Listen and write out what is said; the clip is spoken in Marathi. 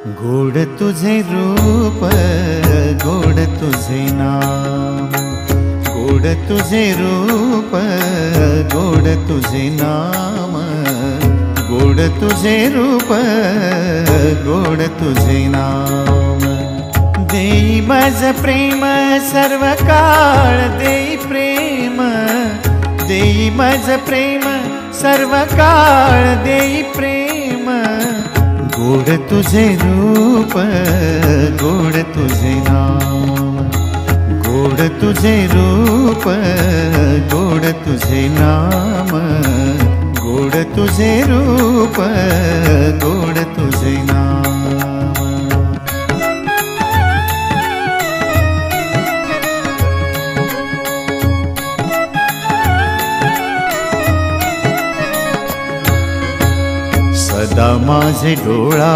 गोड तुझे रूप, गोड तुझे नाम, गोड तुझे रूप, गोड तुझे नाम, गोड तुझे रूप, गोड तुझे नाम। देई मज प्रेम सर्व काळ, देई प्रेम, देई मज प्रेम सर्व काळ, देई प्रेम। गोड तुझे रूप, गोड तुझे नाम, गोड तुझे रूप, गोड तुझे नाम, गोड तुझे रूप, गोड तुझे नाम। सदा माझे डोळा